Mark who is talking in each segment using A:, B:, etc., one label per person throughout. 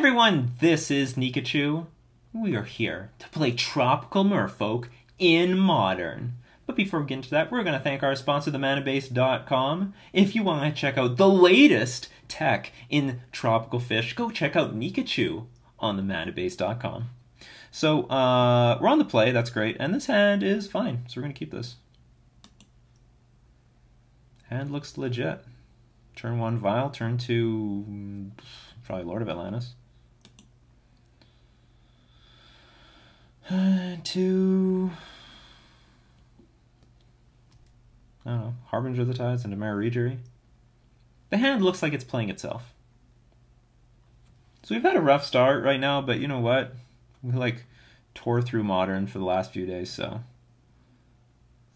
A: everyone, this is Nikachu. We are here to play Tropical Merfolk in Modern. But before we get into that, we're going to thank our sponsor, themanabase.com. If you want to check out the latest tech in tropical fish, go check out Nikachu on themanabase.com. So, we're on the play, that's great, and this hand is fine, so we're going to keep this. Hand looks legit. Turn 1 Vial, turn 2 probably Lord of Atlantis. 2 I don't know, Harbinger of the Tides and Merfolk. The hand looks like it's playing itself. So we've had a rough start right now, but you know what? We tore through Modern for the last few days, so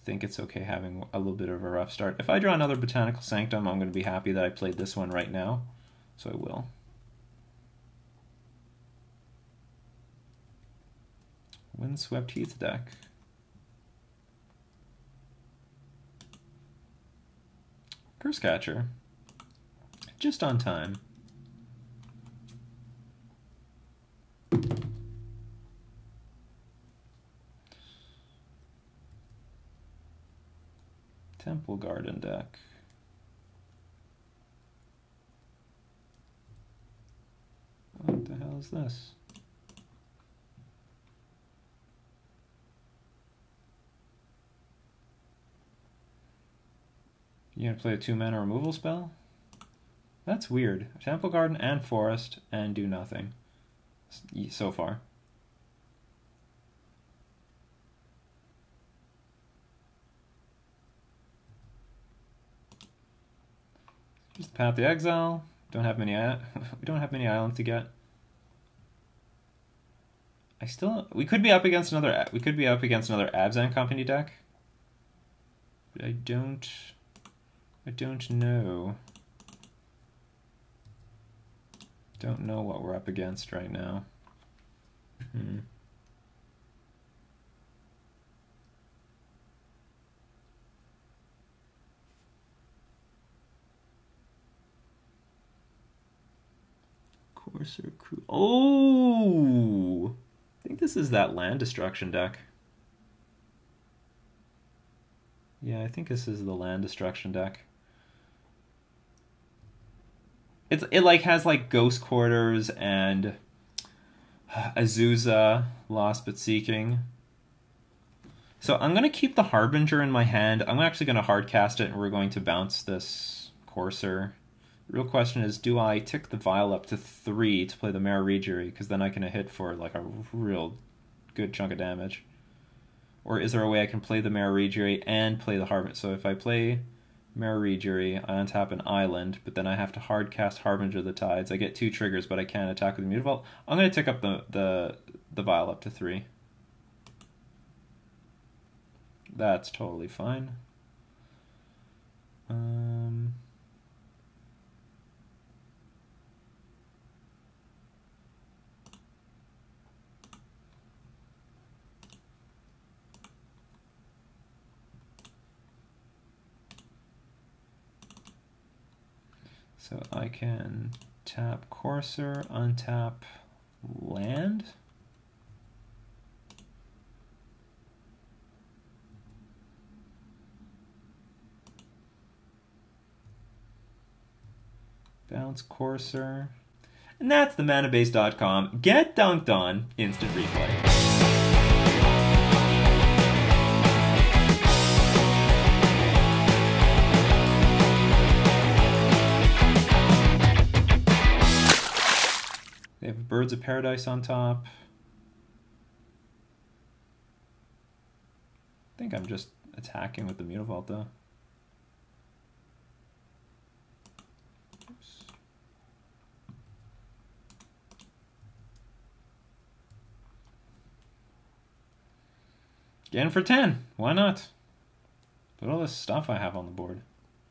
A: I think it's okay having a little bit of a rough start. If I draw another Botanical Sanctum, I'm going to be happy that I played this one right now, so I will. Windswept Heath deck. Cursecatcher. Just on time. Temple Garden deck. What the hell is this? You gonna play a 2-mana removal spell? That's weird. Temple Garden and Forest and do nothing so far. Just Path the Exile. Don't have many. We don't have many islands to get. We could be up against another. We could be up against another Abzan Company deck. But I don't know. Don't know what we're up against right now. Courser Crew. Oh! I think this is that land destruction deck. Yeah, I think this is the land destruction deck. It has Ghost Quarters and Azusa, Lost But Seeking. So I'm going to keep the Harbinger in my hand. I'm actually going to hard cast it and we're going to bounce this Courser. The real question is, do I tick the Vial up to 3 to play the Merfolk? Because then I can hit for a real good chunk of damage. Or is there a way I can play the Merfolk and play the Harbinger? So if I play Merfolk, I untap an island, but then I have to hard cast Harbinger of the Tides. I get 2 triggers, but I can't attack with Mutavault. I'm going to tick up the Vial up to 3. That's totally fine. So I can tap Courser, untap land. Bounce Courser. And that's themanabase.com. Get dunked on instant replay. They have Birds of Paradise on top. I think I'm just attacking with the Mutavault though. Oops. Get in for 10. Why not? Look at all this stuff I have on the board.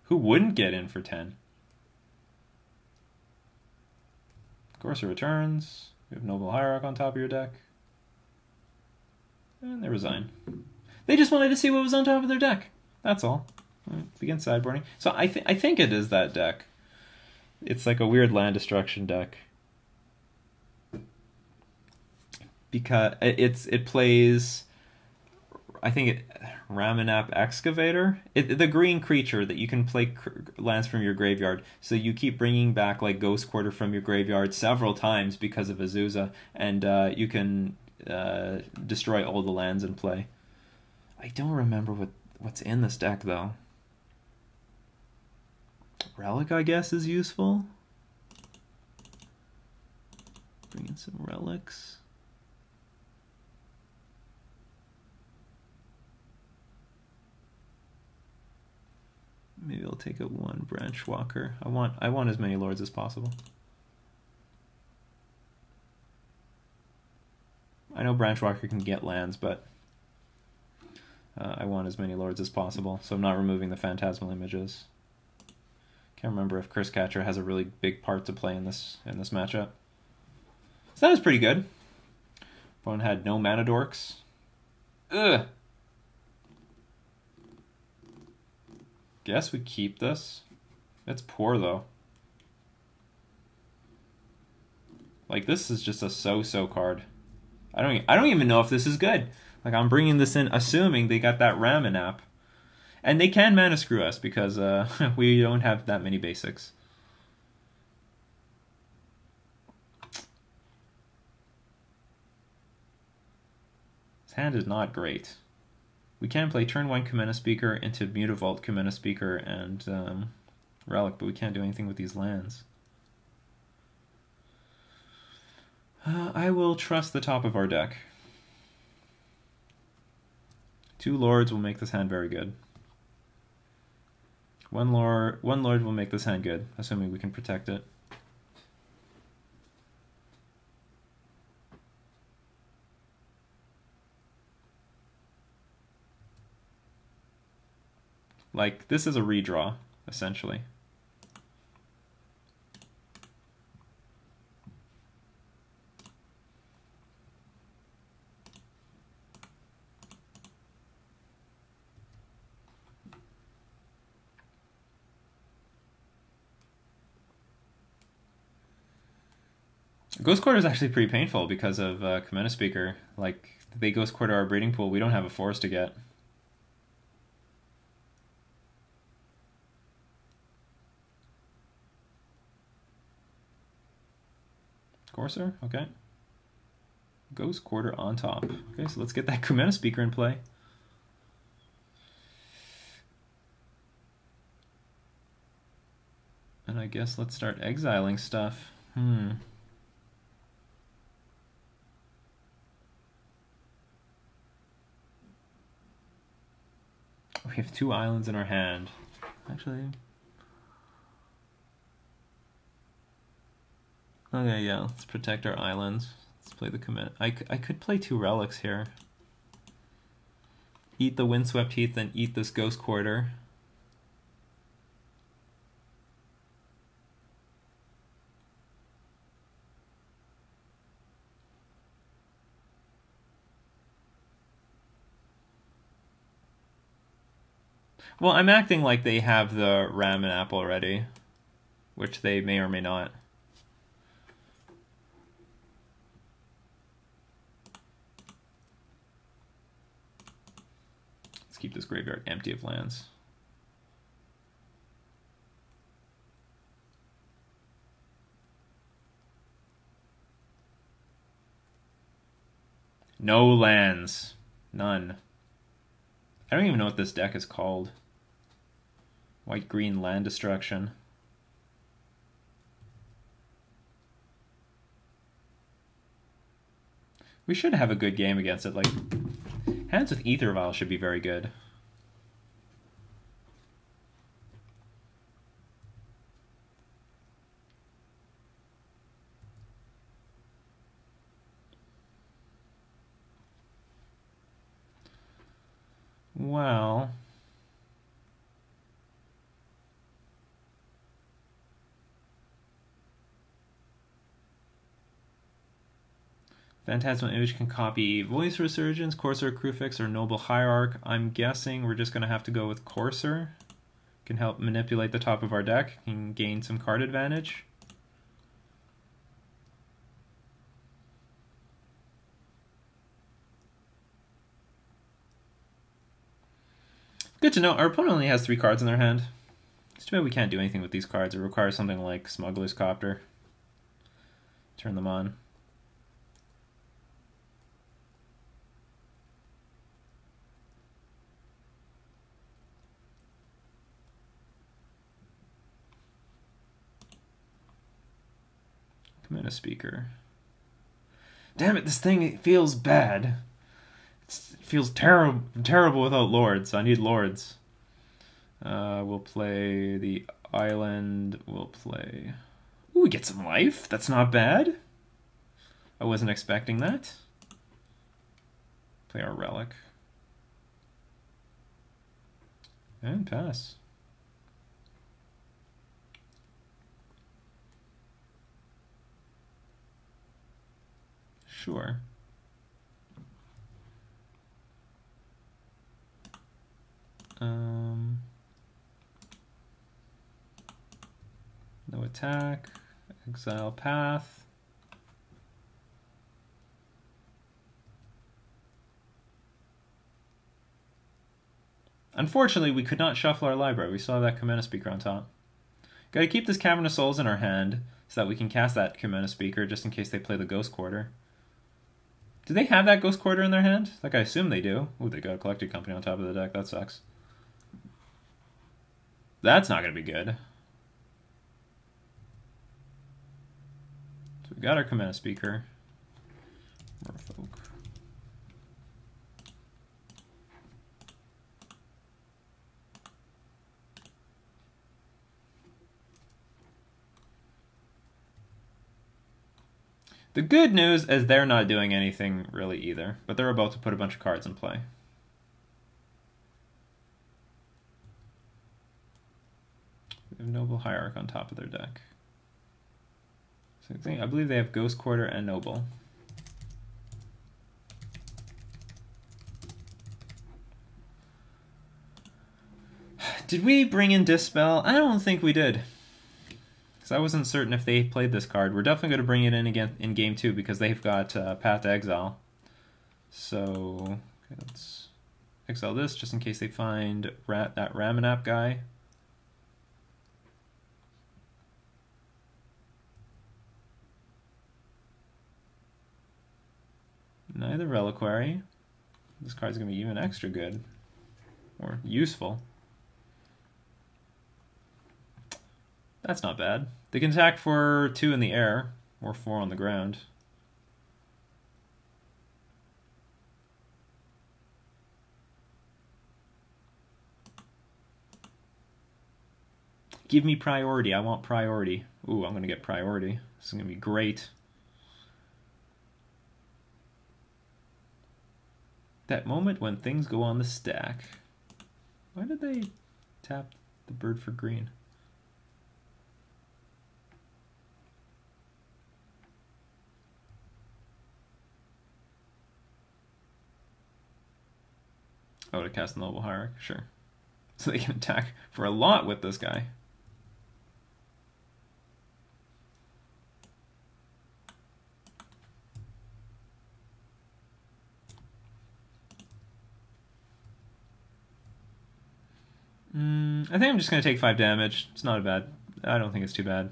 A: Who wouldn't get in for 10? Courser returns. You have Noble Hierarch on top of your deck. And they resign. They just wanted to see what was on top of their deck. That's all. Begin sideboarding. So I think it is that deck. It's like a weird land destruction deck. because it plays, I think Ramanap Excavator, the green creature that you can play lands from your graveyard. So you keep bringing back like Ghost Quarter from your graveyard several times because of Azusa, and you can destroy all the lands in play. I don't remember what's in this deck though. Relic, I guess, is useful. Bring in some relics. Maybe I'll take a 1 Branch Walker. I want as many lords as possible. I know Branch Walker can get lands, but I want as many lords as possible, so I'm not removing the Phantasmal Images. Can't remember if Curse Catcher has a really big part to play in this matchup. So that was pretty good. Opponent had no mana dorks. Ugh. Guess we keep this. It's poor though. Like, this is just a so-so card. I don't even know if this is good. Like, I'm bringing this in assuming they got that Ramanap. And they can mana screw us because we don't have that many basics. This hand is not great. We can play turn 1 Kamena Speaker into Mutavault Kamena Speaker and Relic, but we can't do anything with these lands. I will trust the top of our deck. 2 lords will make this hand very good. One lord will make this hand good, assuming we can protect it. Like, this is a redraw, essentially. Ghost Quarter is actually pretty painful because of Kamena Speaker. Like, they Ghost Quarter our breeding pool, we don't have a force to get. Courser, okay. Ghost Quarter on top. Okay, so let's get that Kamena Speaker in play. And I guess let's start exiling stuff. We have 2 islands in our hand. Actually... Okay, yeah, let's protect our islands. Let's play the commit. I could play 2 relics here. Eat the Windswept Heath, then eat this Ghost Quarter. Well, I'm acting like they have the Ramanap already, which they may or may not. Let's keep this graveyard empty of lands. No lands. None. I don't even know what this deck is called. White-green land destruction. We should have a good game against it. Like, hands with Ether Vial should be very good. Well... Phantasmal Image can copy Voice Resurgence, Courser, Crewfix, or Noble Hierarch. I'm guessing we're just going to have to go with Courser. Can help manipulate the top of our deck, can gain some card advantage. Good to know. Our opponent only has 3 cards in their hand. It's too bad we can't do anything with these cards. It requires something like Smuggler's Copter. Turn them on. Command a speaker. Damn it, this thing feels bad. It feels terrible without lords. I need lords. We'll play the island. We'll play... Ooh, we get some life. That's not bad. I wasn't expecting that. Play our relic. And pass. Sure. No attack. Exile path. Unfortunately, we could not shuffle our library. We still have that Commander Speaker on top. Gotta keep this Cavern of Souls in our hand so that we can cast that Commander Speaker just in case they play the Ghost Quarter. Do they have that Ghost Quarter in their hand? Like, I assume they do. Ooh, they got a Collected Company on top of the deck. That sucks. That's not gonna be good. So we got our Commander Speaker. Merfolk. The good news is they're not doing anything really either, but they're about to put a bunch of cards in play. We have Noble Hierarch on top of their deck. So I believe they have Ghost Quarter and Noble. Did we bring in Dispel? I don't think we did. Because I wasn't certain if they played this card. We're definitely going to bring it in again in game 2 because they've got Path to Exile. So okay, let's exile this just in case they find that Ramanap guy. Neither Reliquary. This card's going to be even extra good. Or useful. That's not bad. They can attack for 2 in the air, or 4 on the ground. Give me priority. I want priority. Ooh, I'm going to get priority. This is going to be great. That moment when things go on the stack. Why did they tap the bird for green? Oh, to cast the Noble Hierarch, sure. So they can attack for a lot with this guy. I think I'm just going to take 5 damage. It's not bad. I don't think it's too bad.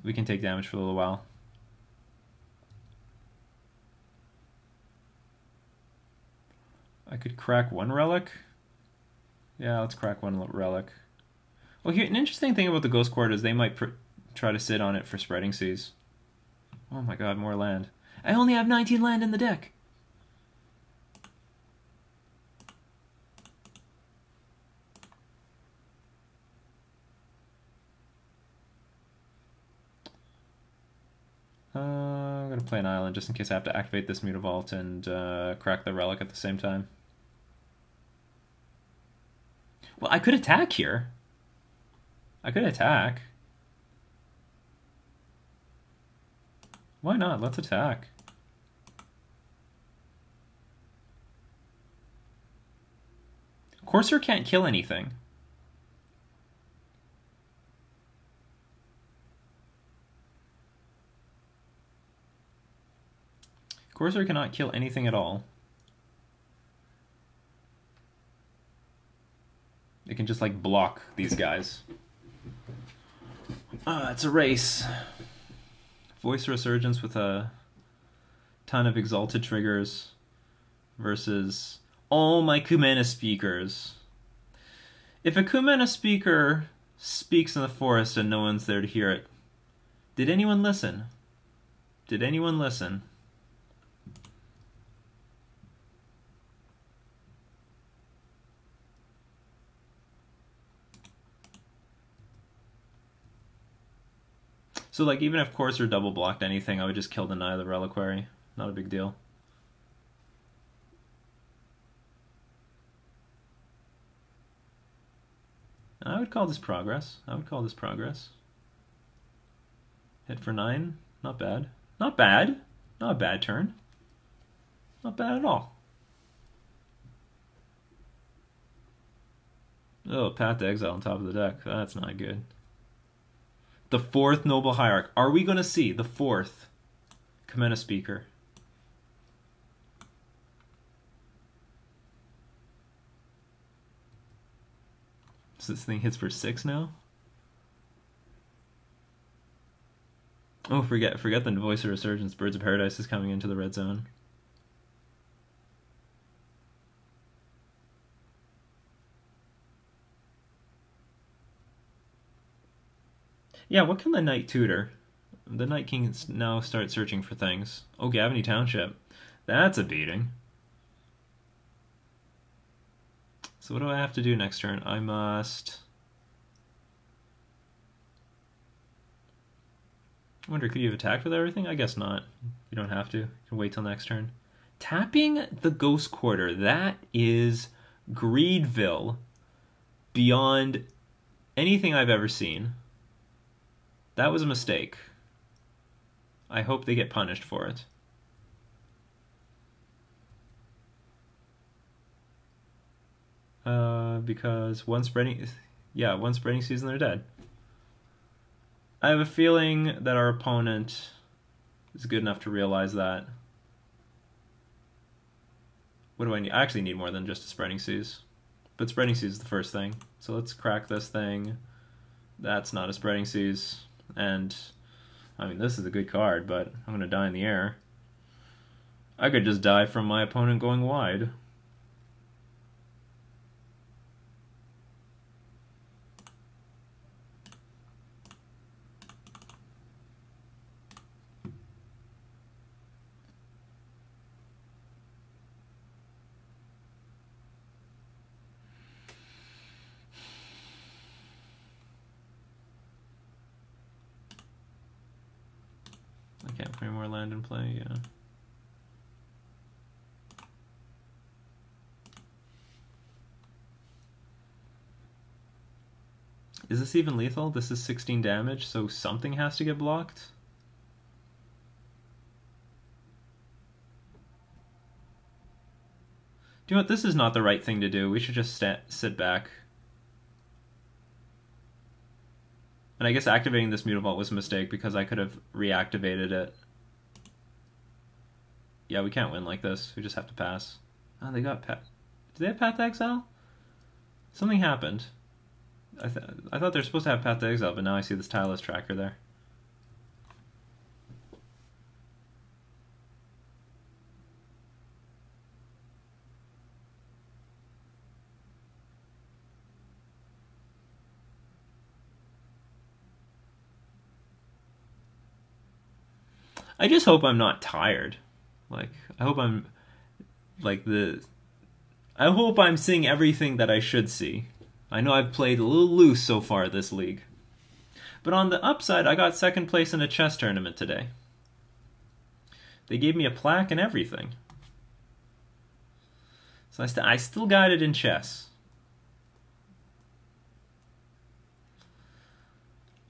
A: We can take damage for a little while. I could crack 1 relic. Yeah, let's crack 1 relic. Well, here, an interesting thing about the Ghost Quarter is they might try to sit on it for Spreading Seas. Oh my god, more land. I only have 19 land in the deck! I'm going to play an island just in case I have to activate this Mutavault and crack the relic at the same time. Well, I could attack here. I could attack. Why not? Let's attack. Courser can't kill anything. Courser cannot kill anything at all. I can just like block these guys. It's a race. Voice Resurgence with a ton of exalted triggers versus all my Kumena speakers. If a Kumena speaker speaks in the forest and no one's there to hear it, did anyone listen? Did anyone listen? So, like, even if Courser double blocked anything, I would just kill Deny the Reliquary. Not a big deal. I would call this progress. I would call this progress. Hit for 9. Not bad. Not bad. Not a bad turn. Not bad at all. Oh, Path to Exile on top of the deck. That's not good. The 4th Noble Hierarch. Are we going to see the 4th Kumena speaker? So this thing hits for 6 now? Oh, forget the Voice of Resurgence. Birds of Paradise is coming into the red zone. Yeah, what can the Knight tutor? The Night King now start searching for things. Oh, Gavany Township. That's a beating. So what do I have to do next turn? I must... I wonder, could you have attacked with everything? I guess not. You don't have to. You can wait till next turn. Tapping the Ghost Quarter. That is Greedville beyond anything I've ever seen. That was a mistake. I hope they get punished for it. Because one spreading season, they're dead. I have a feeling that our opponent is good enough to realize that. What do I need? I actually need more than just a spreading seas. But spreading seas is the first thing. So let's crack this thing. That's not a spreading seas. And, I mean, this is a good card, but I'm going to die in the air. I could just die from my opponent going wide. I can't put any more land in play, yeah. Is this even lethal? This is 16 damage, so something has to get blocked? Do you know what? This is not the right thing to do. We should just sit back. And I guess activating this Mutavault was a mistake because I could have reactivated it. Yeah, we can't win like this. We just have to pass. Oh, they got Path. Did they have Path to Exile? Something happened. I thought they were supposed to have Path to Exile, but now I see this Tireless Tracker there. I just hope I'm not tired. Like, I hope I'm I hope I'm seeing everything that I should see. I know I've played a little loose so far this league. But on the upside, I got second place in a chess tournament today. They gave me a plaque and everything. So I still got it in chess.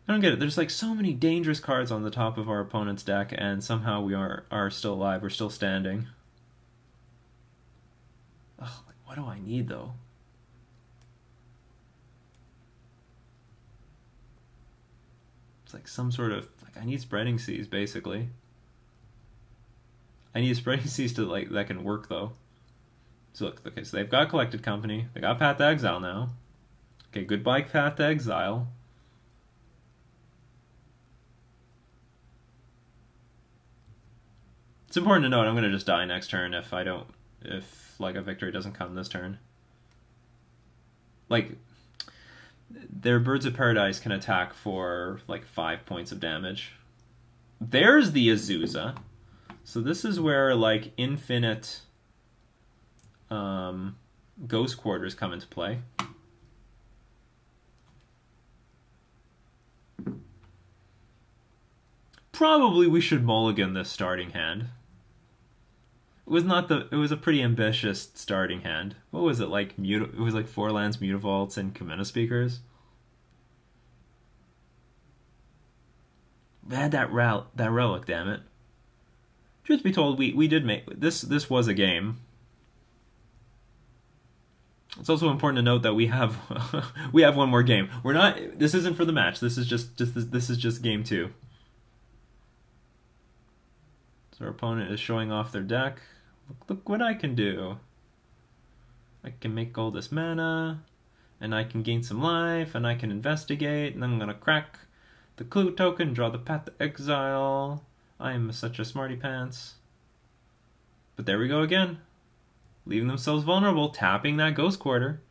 A: I don't get it. There's like so many dangerous cards on the top of our opponent's deck, and somehow we are still alive. We're still standing. Ugh, like, what do I need, though? It's like some sort of... like, I need Spreading Seas, basically. I need Spreading Seas to, like, that can work, though. So look, okay, so they've got Collected Company. They got Path to Exile now. Okay, goodbye path to exile. It's important to note I'm going to just die next turn if like a victory doesn't come this turn. Like, their Birds of Paradise can attack for like 5 points of damage. There's the Azusa. So this is where like infinite Ghost Quarters come into play. Probably we should mulligan this starting hand. It was a pretty ambitious starting hand. What was it like? It was like 4 lands, Mutavaults, and Kamina Speakers. We had that relic, damn it. Truth be told, we did make this was a game. It's also important to note that we have we have one more game. We're not. This isn't for the match. This is just game 2. So our opponent is showing off their deck. Look what I can do. I can make all this mana, and I can gain some life, and I can investigate, and then I'm gonna crack the clue token, draw the path to exile. I am such a smarty pants. But there we go again. Leaving themselves vulnerable, tapping that Ghost Quarter.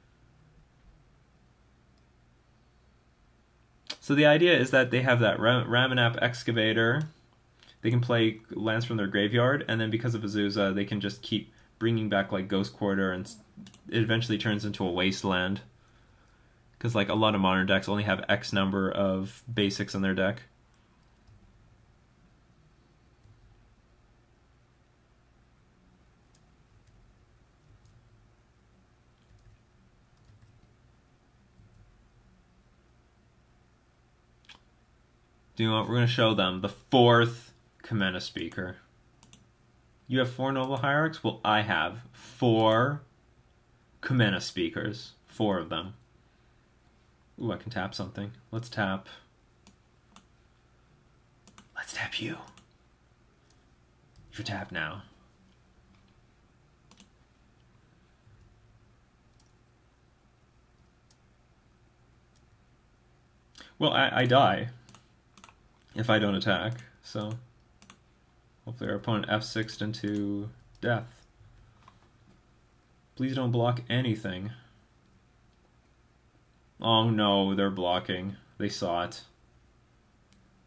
A: So the idea is that they have that Ramanap Excavator. They can play lands from their graveyard, and then because of Azusa, they can just keep bringing back like Ghost Quarter, and it eventually turns into a wasteland. Because like a lot of modern decks only have X number of basics in their deck. Do you know what? We're going to show them the 4th Kamina Speaker. You have 4 Noble Hierarchs? Well, I have 4 Kamina Speakers. 4 of them. Ooh, I can tap something. Let's tap. Let's tap you. You're tapped now. Well, I die if I don't attack, so hopefully our opponent F6'd into death. Please don't block anything. Oh no, they're blocking. They saw it.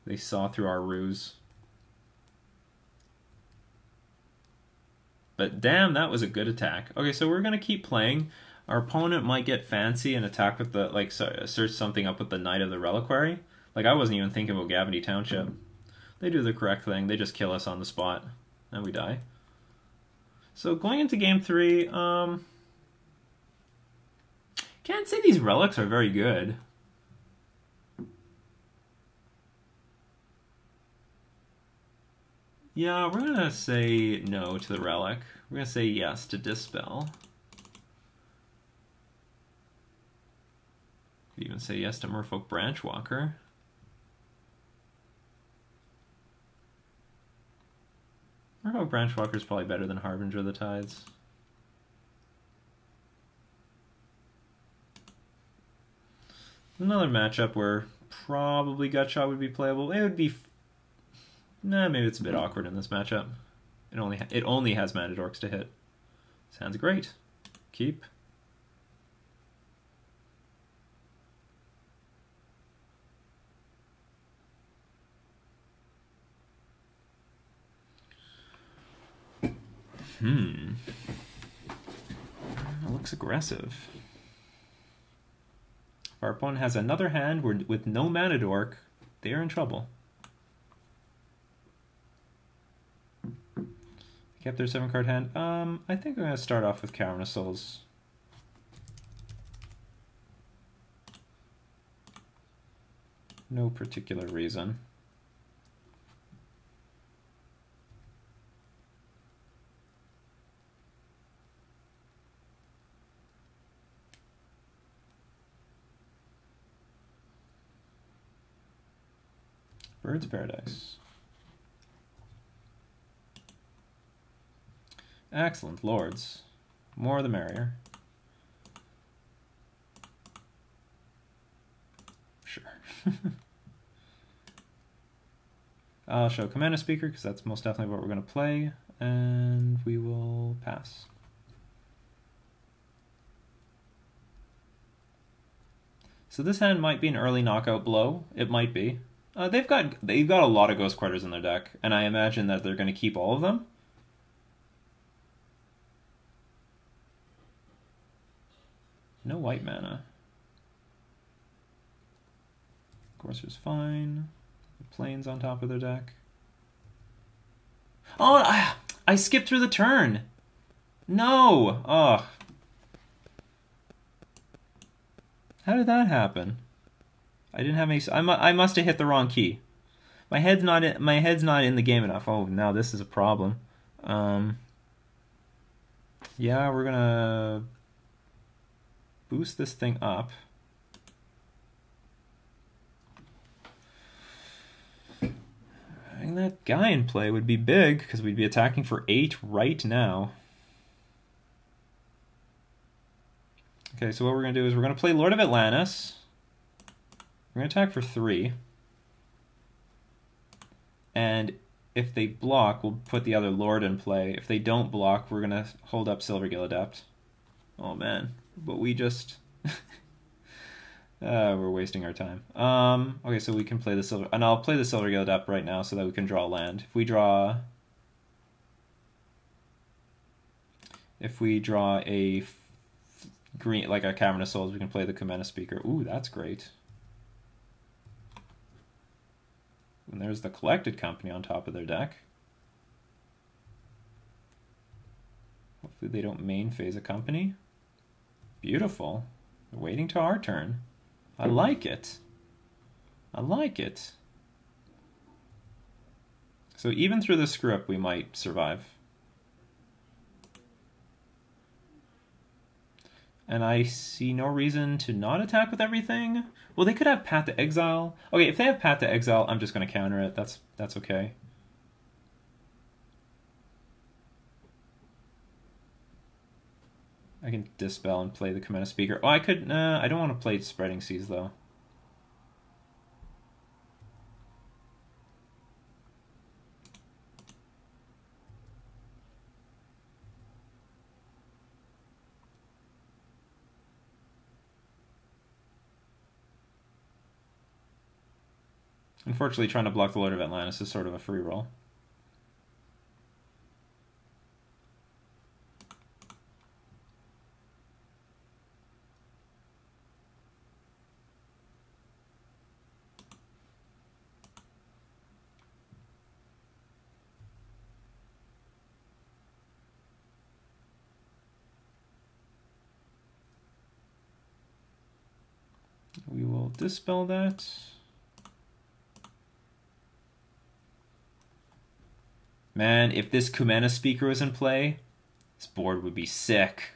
A: They saw through our ruse. But damn, that was a good attack. Okay, so we're gonna keep playing. Our opponent might get fancy and attack with the, like, search something up with the Knight of the Reliquary. Like, I wasn't even thinking about Gavany Township. They do the correct thing. They just kill us on the spot. And we die. So going into game 3, can't say these relics are very good. Yeah, we're gonna say no to the relic. We're gonna say yes to Dispel. Even say yes to Merfolk Branchwalker. Merfolk Branchwalker is probably better than Harbinger of the Tides. Another matchup where probably Gutshot would be playable. It would be... Nah, maybe it's a bit awkward in this matchup. It only has Mana Dorks to hit. Sounds great. Keep. It looks aggressive. If our opponent has another hand with no Mana Dork, they are in trouble. Kept their 7-card hand. I think I'm going to start off with Cavern of Souls. No particular reason. Birds of Paradise. Excellent, Lords. More the merrier. I'll show Commander Speaker because that's most definitely what we're going to play, and we will pass. So this hand might be an early knockout blow. It might be. They've got a lot of Ghost Quarters in their deck, and I imagine that they're going to keep all of them. No white mana. Courser's fine. The Plains on top of their deck. Oh, I skipped through the turn. No. Oh. How did that happen? I didn't have any. I must have hit the wrong key. My head's not in the game enough. Oh, now this is a problem. Yeah, we're gonna boost this thing up. Having that guy in play would be big because we'd be attacking for 8 right now. Okay, so what we're going to do is we're going to play Lord of Atlantis. We're going to attack for 3. And if they block, we'll put the other Lord in play. If they don't block, we're going to hold up Silvergill Adept. Oh man, but we just... we're wasting our time. Okay, so we can play the Silver... And I'll play the Silvergill Adept right now so that we can draw land. If we draw a green, like a Cavern of Souls, we can play the Commander Speaker. Ooh, that's great. And there's the Collected Company on top of their deck. Hopefully they don't main phase a company. Beautiful. They're waiting till our turn. I like it. I like it. So even through the screw up, we might survive. And I see no reason to not attack with everything. Well, they could have Path to Exile. Okay, if they have Path to Exile, I'm just going to counter it. That's okay. I can Dispel and play the Commander Speaker. Oh, I could... I don't want to play Spreading Seas, though. Unfortunately, trying to block the Lord of Atlantis is sort of a free roll. We will Dispel that. Man, if this Kumena Speaker was in play, this board would be sick.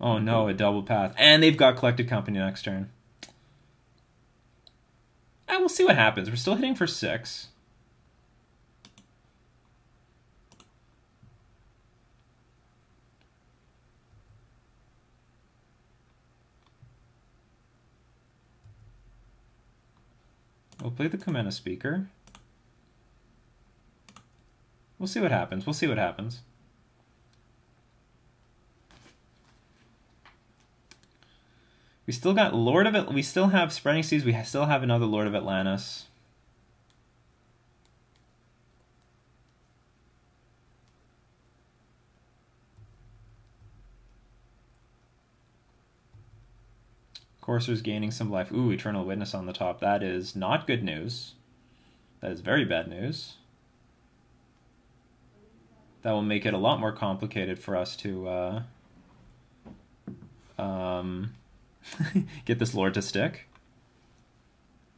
A: Oh no, a double path. And they've got Collected Company next turn. We'll see what happens. We're still hitting for 6. We'll play the Kumena Speaker. We'll see what happens. We'll see what happens. We still got Lord of it. We still have Spreading Seas. We still have another Lord of Atlantis. Courser's gaining some life. Ooh, Eternal Witness on the top. That is not good news. That is very bad news. That will make it a lot more complicated for us to get this Lord to stick.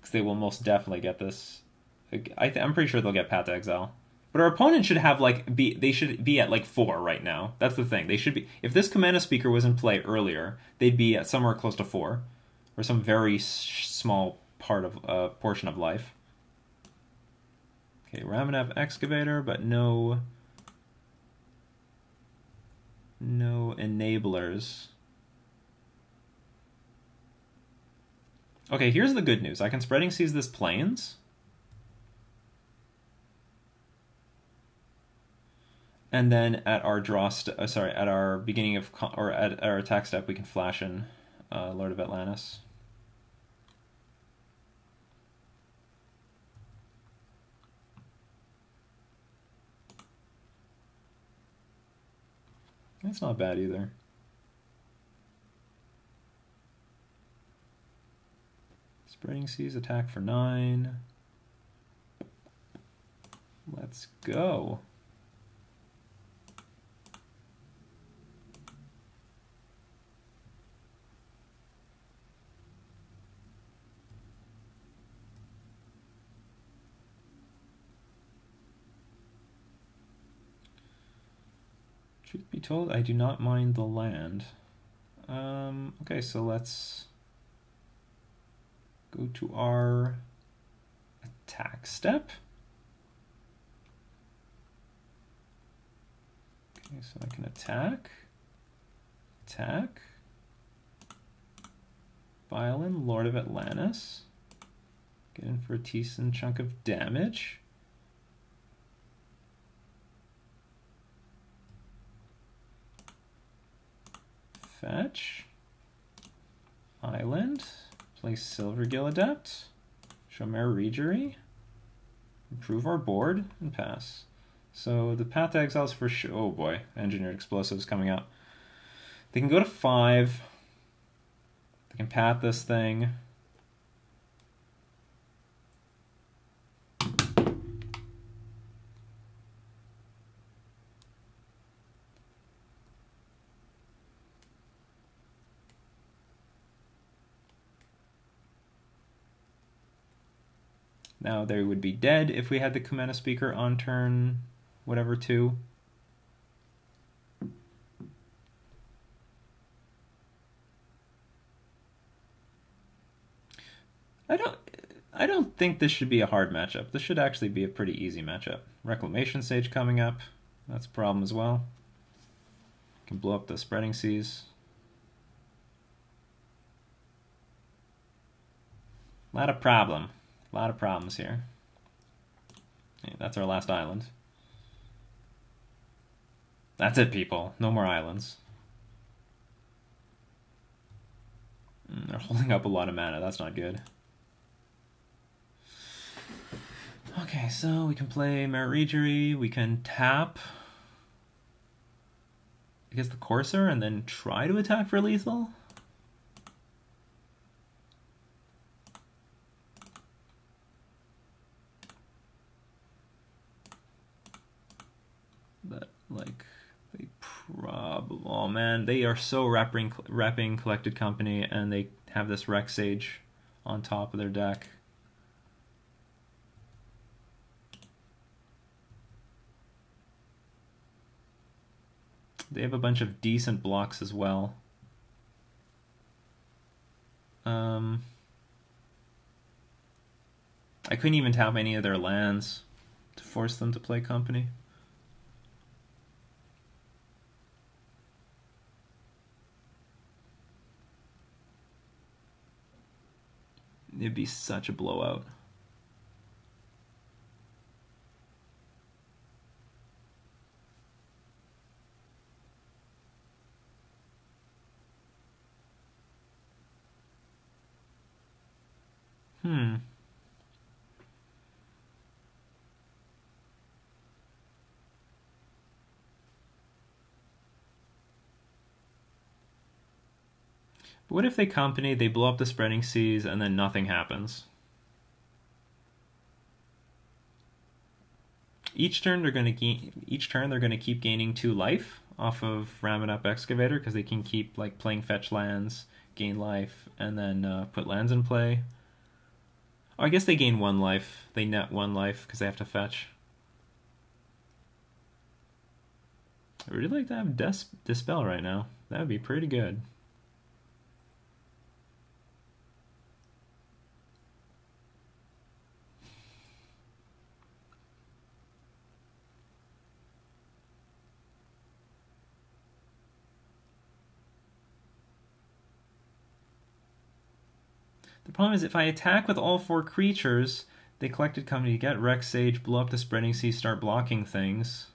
A: Because they will most definitely get this. I'm pretty sure they'll get Path to Exile. But our opponent should have they should be at 4 right now. That's the thing. They should be, if this Commander Speaker was in play earlier, they'd be at somewhere close to 4, or some very small part of portion of life. Okay, Ramanov Excavator, but no enablers. Okay, here's the good news. I can spreading seize this plains. And then at our at our beginning of, or at our attack step, we can flash in Lord of Atlantis. That's not bad either. Spreading Seas attack for 9. Let's go. Truth be told, I do not mind the land. Okay, so let's go to our attack step. Okay, so I can attack, file in Lord of Atlantis, get in for a decent chunk of damage. Fetch, island, play Silvergill Adept, show Regery, improve our board, and pass. So the Path to Exile is for sure. Oh boy, Engineered Explosives coming out. They can go to 5. They can path this thing. Now they would be dead if we had the Kumena Speaker on turn whatever 2. I don't think this should be a hard matchup. This should actually be a pretty easy matchup. Reclamation Sage coming up. That's a problem as well. Can blow up the Spreading Seas. A lot of problems here. Yeah, that's our last island. That's it, people. No more islands. They're holding up a lot of mana. That's not good. Okay, so we can play Regery. We can tap against the Courser and then try to attack for lethal. But, like, they probably... Oh, man, they are so wrapping Collected Company, and they have this Rex Sage on top of their deck. They have a bunch of decent blocks as well. I couldn't even tap any of their lands to force them to play Company. It'd be such a blowout. But what if they Company, they blow up the Spreading Seas, and then nothing happens? Each turn they're going to keep gaining 2 life off of Ramming Up Excavator, because they can keep like playing fetch lands, gain life, and then put lands in play. Oh, I guess they gain 1 life. They net 1 life because they have to fetch. I really like to have Dispel right now. That would be pretty good. The problem is if I attack with all 4 creatures, they collected company, get Rex Sage, blow up the Spreading Sea, start blocking things.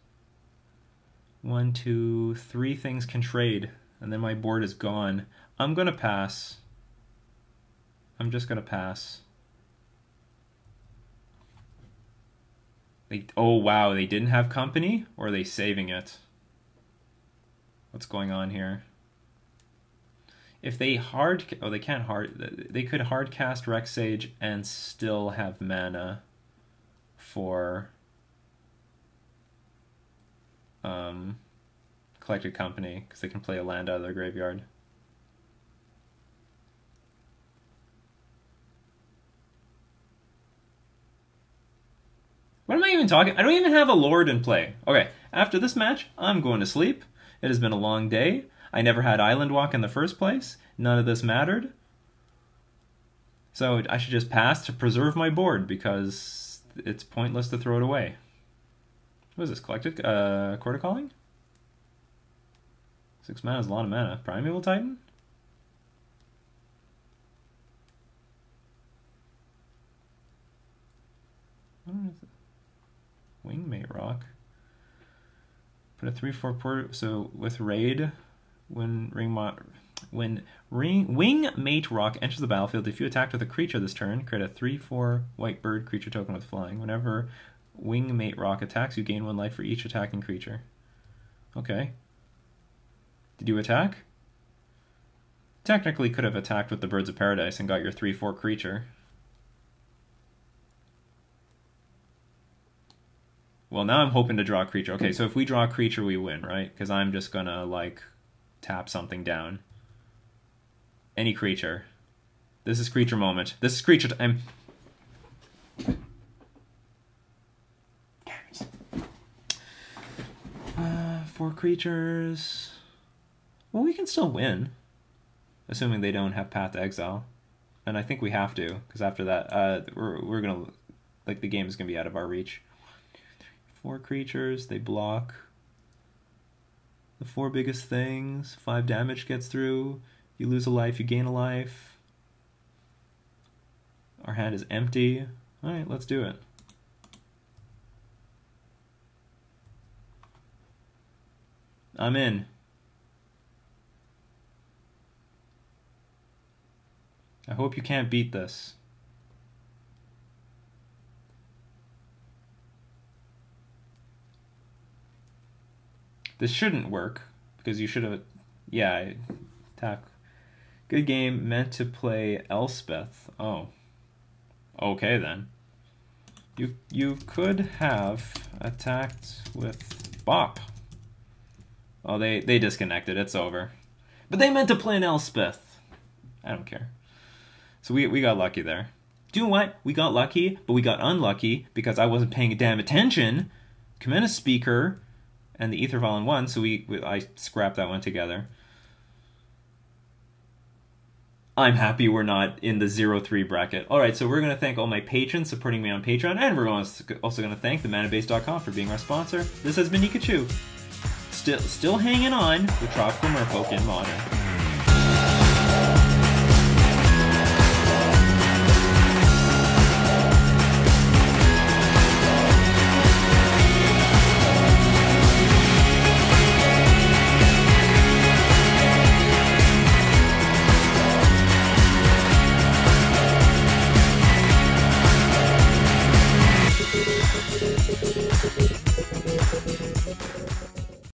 A: 1, 2, 3 things can trade, and then my board is gone. I'm gonna pass. I'm just gonna pass. Oh wow, they didn't have company? Or are they saving it? What's going on here? If they they can't they could hard cast Rex Sage and still have mana for collected company, because they can play a land out of their graveyard. What am I even talking? I don't even have a Lord in play. Okay, after this match, I'm going to sleep. It has been a long day. I never had Island Walk in the first place. None of this mattered. So I should just pass to preserve my board, because it's pointless to throw it away. What is this? Collected? Court of Calling? 6 mana is a lot of mana. Primeval Titan? Wingmate Rock. Put a 3/4 port. So with Raid, when Wingmate Rock enters the battlefield, if you attack with a creature this turn, create a 3/4 white bird creature token with flying. Whenever Wingmate Rock attacks, you gain 1 life for each attacking creature. Okay. Did you attack? Technically could have attacked with the Birds of Paradise and got your 3/4 creature. Well, now I'm hoping to draw a creature. Okay, so if we draw a creature, we win, right? Because I'm just gonna, like, tap something down. Any creature. This is creature moment. This is creature time. 4 creatures. Well, we can still win. Assuming they don't have Path to Exile. And I think we have to, because after that, we're gonna... Like, the game is gonna be out of our reach. 4 creatures, they block. The 4 biggest things. 5 damage gets through. You lose a life, you gain a life. Our hand is empty. Alright, let's do it. I'm in. I hope you can't beat this. This shouldn't work, because you should have... Yeah, attack. Good game, meant to play Elspeth. Oh. Okay, then. You could have attacked with Bop. Oh, they disconnected. It's over. But they meant to play an Elspeth. I don't care. So we got lucky there. Do you know what? We got lucky, but we got unlucky because I wasn't paying damn attention. Kamena Speaker and the Aether Vial in 1, so I scrapped that one together. I'm happy we're not in the 0-3 bracket. Alright, so we're going to thank all my patrons supporting me on Patreon, and we're also going to thank themanabase.com for being our sponsor. This has been Nikachu. Still hanging on with Tropical Merfolk in Modern.